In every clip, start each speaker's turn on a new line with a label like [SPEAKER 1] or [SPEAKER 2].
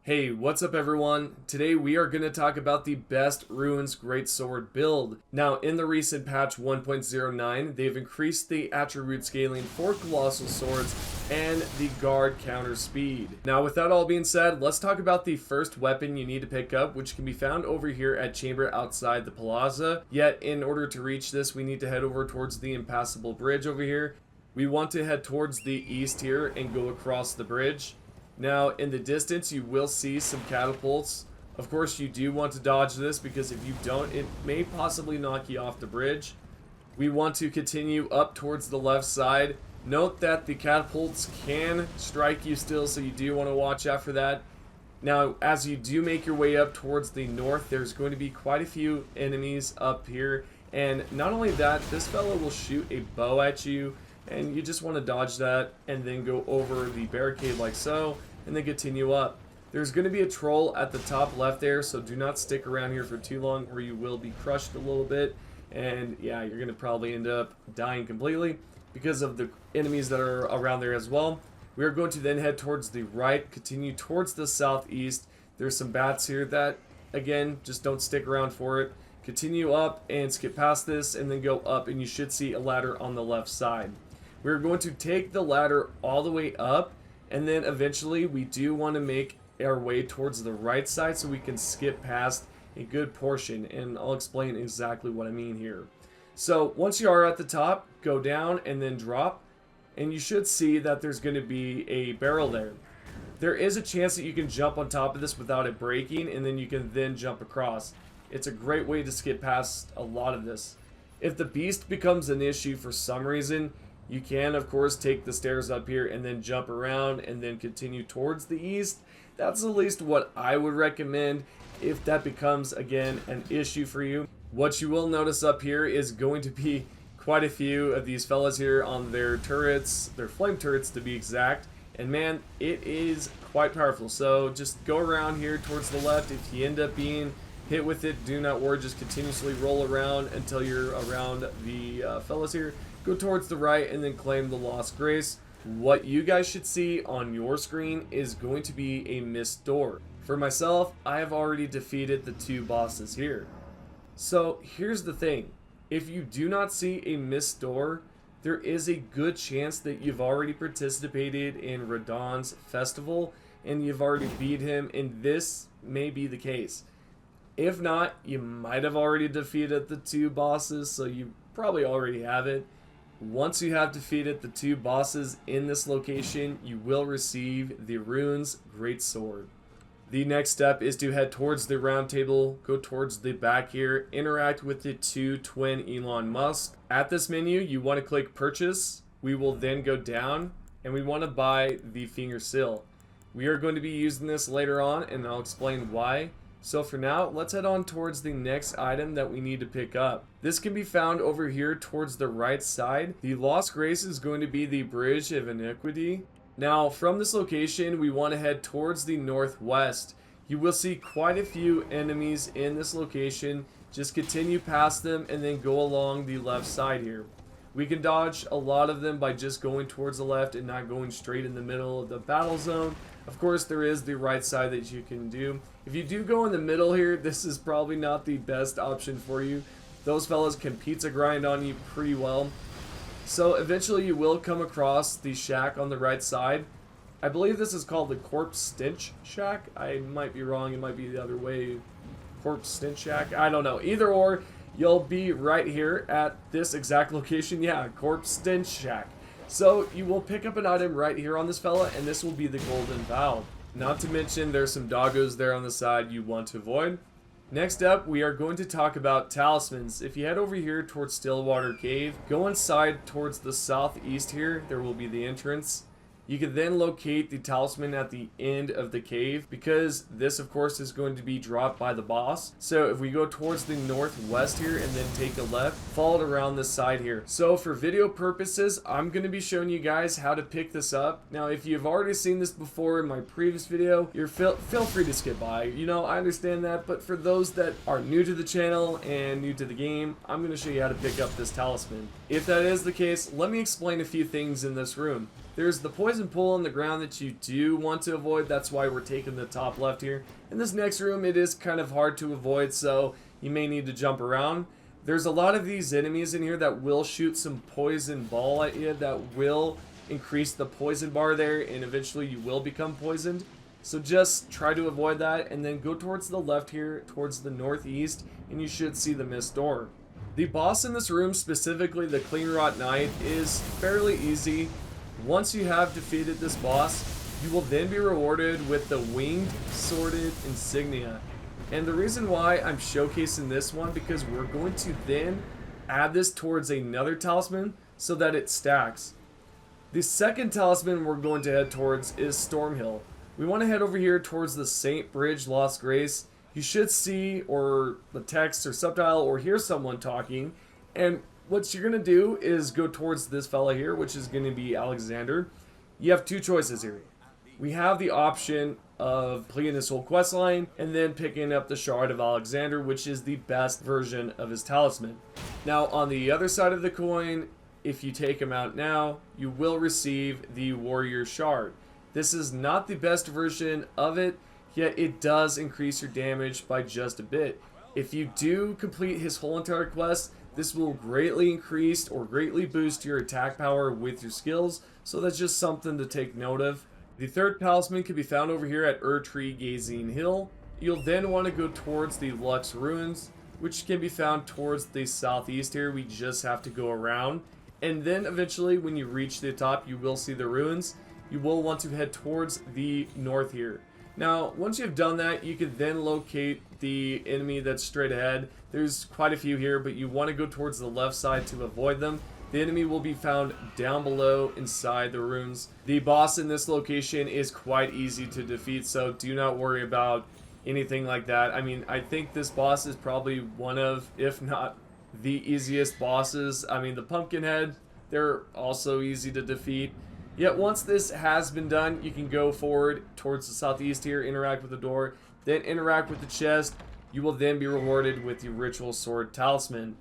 [SPEAKER 1] Hey, what's up everyone? Today we are going to talk about the best runes Greatsword build. Now in the recent patch 1.09, they've increased the attribute scaling for colossal swords and the guard counter speed. Now with that all being said, let's talk about the first weapon you need to pick up, which can be found over here at Chamber outside the Plaza. Yet in order to reach this, we need to head over towards the impassable bridge over here. We want to head towards the east here and go across the bridge. Now, in the distance, you will see some catapults. Of course, you do want to dodge this because if you don't, it may possibly knock you off the bridge. We want to continue up towards the left side. Note that the catapults can strike you still, so you do want to watch out for that. Now, as you do make your way up towards the north, there's going to be quite a few enemies up here. And not only that, this fellow will shoot a bow at you. And you just want to dodge that and then go over the barricade like so and then continue up. There's going to be a troll at the top left there, so do not stick around here for too long or you will be crushed a little bit. And yeah, you're going to probably end up dying completely because of the enemies that are around there as well. We are going to then head towards the right, continue towards the southeast. There's some bats here that, again, just don't stick around for it. Continue up and skip past this and then go up and you should see a ladder on the left side. We're going to take the ladder all the way up, and then eventually we do want to make our way towards the right side so we can skip past a good portion, and I'll explain exactly what I mean here. So once you are at the top, go down and then drop, and you should see that there's going to be a barrel there. There is a chance that you can jump on top of this without it breaking, and then you can then jump across. It's a great way to skip past a lot of this. If the beast becomes an issue for some reason, you can, of course, take the stairs up here and then jump around and then continue towards the east. That's at least what I would recommend if that becomes, again, an issue for you. What you will notice up here is going to be quite a few of these fellas here on their turrets, their flame turrets to be exact. And man, it is quite powerful. So just go around here towards the left. If you end up being hit with it, do not worry, just continuously roll around until you're around the fellas here. Go towards the right and then claim the Lost Grace. What you guys should see on your screen is going to be a missed door. For myself, I have already defeated the two bosses here. So here's the thing. If you do not see a missed door, there is a good chance that you've already participated in Radahn's festival and you've already beat him, and this may be the case. If not, you might have already defeated the two bosses, so you probably already have it. Once you have defeated the two bosses in this location, you will receive the runes Greatsword. The next step is to head towards the round table, go towards the back here, interact with the two twin Elon Musk. At this menu, you want to click purchase. We will then go down and we want to buy the finger seal. We are going to be using this later on and I'll explain why. So for now, let's head on towards the next item that we need to pick up. This can be found over here towards the right side. The Lost Grace is going to be the Bridge of Iniquity. Now, from this location, we want to head towards the northwest. You will see quite a few enemies in this location. Just continue past them and then go along the left side here. We can dodge a lot of them by just going towards the left and not going straight in the middle of the battle zone. Of course, there is the right side that you can do. If you do go in the middle here, this is probably not the best option for you. Those fellas can pizza grind on you pretty well. So eventually you will come across the shack on the right side. I believe this is called the Corpse Stench Shack. I might be wrong. It might be the other way. Corpse Stench Shack. I don't know. Either or, you'll be right here at this exact location. Yeah, Corpse Stench Shack. So you will pick up an item right here on this fella, and this will be the Golden Valve. Not to mention there's some doggos there on the side you want to avoid. Next up, we are going to talk about talismans. If you head over here towards Stillwater Cave, go inside towards the southeast here, there will be the entrance. You can then locate the talisman at the end of the cave, because this of course is going to be dropped by the boss. So if we go towards the northwest here and then take a left, follow it around this side here. So for video purposes, I'm going to be showing you guys how to pick this up. Now if you've already seen this before in my previous video, feel free to skip by. You know, I understand that, but for those that are new to the channel and new to the game, I'm going to show you how to pick up this talisman. If that is the case, let me explain a few things in this room. There's the poison pool on the ground that you do want to avoid. That's why we're taking the top left here. In this next room, it is kind of hard to avoid, so you may need to jump around. There's a lot of these enemies in here that will shoot some poison ball at you that will increase the poison bar there, and eventually you will become poisoned. So just try to avoid that, and then go towards the left here, towards the northeast, and you should see the mist door. The boss in this room, specifically the Cleanrot Knight, is fairly easy. Once you have defeated this boss, you will then be rewarded with the Winged Sworded Insignia. And the reason why I'm showcasing this one, because we're going to then add this towards another talisman so that it stacks. The second talisman we're going to head towards is Stormhill. We want to head over here towards the Saint Bridge Lost Grace. You should see or the text or subtitle or hear someone talking, and what you're going to do is go towards this fella here, which is going to be Alexander. You have two choices here. We have the option of completing this whole quest line and then picking up the Shard of Alexander, which is the best version of his talisman. Now, on the other side of the coin, if you take him out now, you will receive the Warrior Shard. This is not the best version of it, yet it does increase your damage by just a bit. If you do complete his whole entire quest, this will greatly increase or greatly boost your attack power with your skills, so that's just something to take note of. The third talisman can be found over here at Tree Gazing Hill. You'll then want to go towards the Lux Ruins, which can be found towards the southeast here. We just have to go around. And then eventually when you reach the top, you will see the ruins. You will want to head towards the north here. Now, once you've done that, you can then locate the enemy that's straight ahead. There's quite a few here, but you want to go towards the left side to avoid them. The enemy will be found down below inside the ruins. The boss in this location is quite easy to defeat, so do not worry about anything like that. I mean, I think this boss is probably one of, if not the easiest bosses. I mean, the Pumpkinhead, they're also easy to defeat. Yet once this has been done, you can go forward towards the southeast here, interact with the door, then interact with the chest. You will then be rewarded with the Ritual Sword Talisman.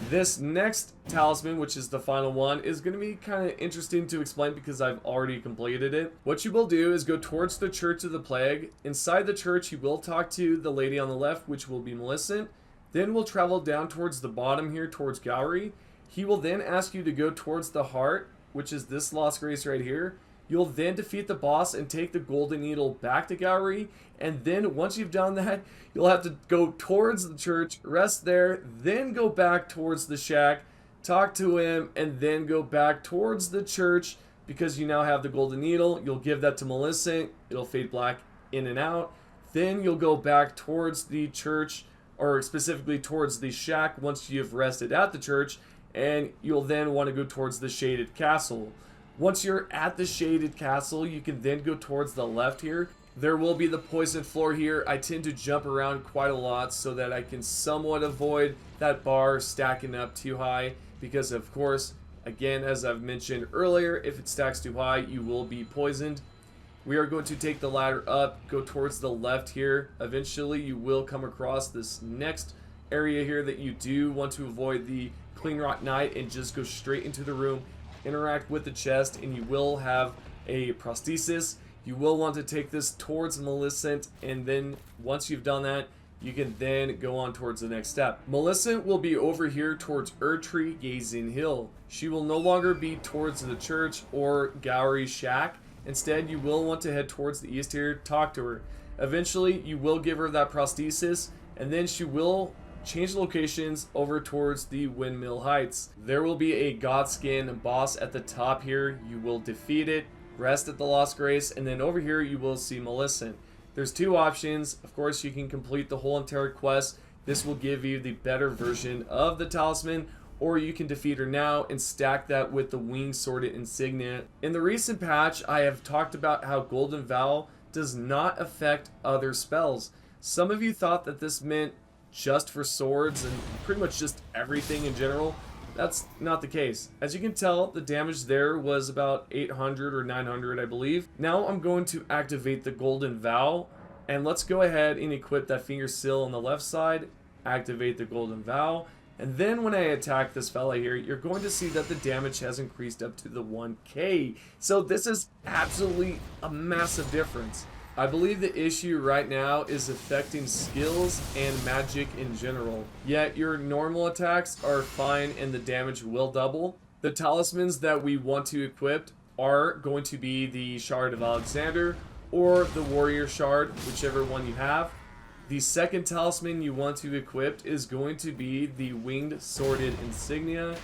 [SPEAKER 1] This next talisman, which is the final one, is going to be kind of interesting to explain because I've already completed it. What you will do is go towards the Church of the Plague. Inside the church, you will talk to the lady on the left, which will be Millicent. Then we'll travel down towards the bottom here, towards Gowry. He will then ask you to go towards the heart, which is this Lost Grace right here. You'll then defeat the boss and take the golden needle back to Gowry, and then once you've done that, you'll have to go towards the church, rest there, then go back towards the shack, talk to him, and then go back towards the church because you now have the golden needle. You'll give that to Millicent, it'll fade black in and out. Then you'll go back towards the church, or specifically towards the shack once you've rested at the church, and you'll then want to go towards the Shaded Castle. Once you're at the Shaded Castle, you can then go towards the left here. There will be the poison floor here. I tend to jump around quite a lot so that I can somewhat avoid that bar stacking up too high, because of course, again, as I've mentioned earlier, if it stacks too high, you will be poisoned. We are going to take the ladder up, go towards the left here. Eventually, you will come across this next area here that you do want to avoid the Cleanrot Knight and just go straight into the room, interact with the chest, and you will have a prosthesis. You will want to take this towards Millicent, and then once you've done that, you can then go on towards the next step. Millicent will be over here towards Tree Gazing Hill. She will no longer be towards the church or Gowry Shack. Instead, you will want to head towards the east here, talk to her. Eventually, you will give her that prosthesis, and then she will change locations over towards the Windmill Heights. There will be a Godskin boss at the top here. You will defeat it, rest at the Lost Grace, and then over here you will see Millicent. There's two options. Of course, you can complete the whole entire quest. This will give you the better version of the talisman, or you can defeat her now and stack that with the Winged Sworded Insignia. In the recent patch, I have talked about how Golden Vow does not affect other spells. Some of you thought that this meant just for swords and pretty much just everything in general. That's not the case. As you can tell, the damage there was about 800 or 900, I believe. Now I'm going to activate the Golden Vow, and let's go ahead and equip that finger seal on the left side, activate the Golden Vow. And then when I attack this fella here, you're going to see that the damage has increased up to the 1k. So this is absolutely a massive difference. I believe the issue right now is affecting skills and magic in general. Yet your normal attacks are fine and the damage will double. The talismans that we want to equip are going to be the Shard of Alexander or the Warrior Shard, whichever one you have. The second talisman you want to equip is going to be the Winged Sworded Insignia,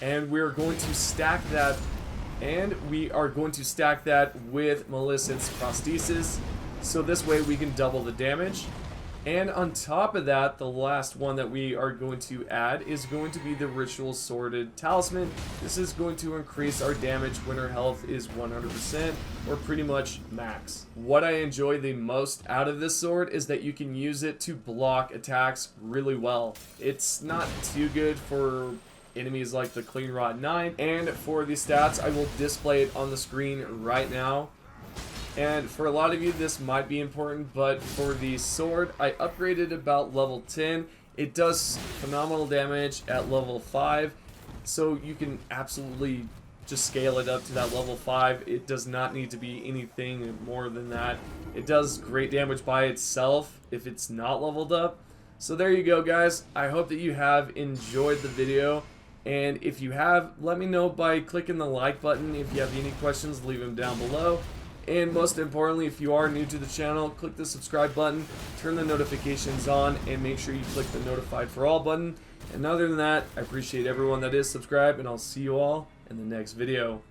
[SPEAKER 1] and we're going to stack that, with Millicent's Prosthesis, so this way we can double the damage. And on top of that, the last one that we are going to add is going to be the Ritual Sworded Talisman. This is going to increase our damage when our health is 100% or pretty much max. What I enjoy the most out of this sword is that you can use it to block attacks really well. It's not too good for enemies like the Clean Rot 9, and for the stats, I will display it on the screen right now. And for a lot of you this might be important, but for the sword, I upgraded about level 10. It does phenomenal damage at level 5, so you can absolutely just scale it up to that level 5. It does not need to be anything more than that. It does great damage by itself if it's not leveled up. So there you go, guys. I hope that you have enjoyed the video. And if you have, let me know by clicking the like button. If you have any questions, leave them down below. And most importantly, if you are new to the channel, click the subscribe button, turn the notifications on, and make sure you click the notified for all button. And other than that, I appreciate everyone that is subscribed, and I'll see you all in the next video.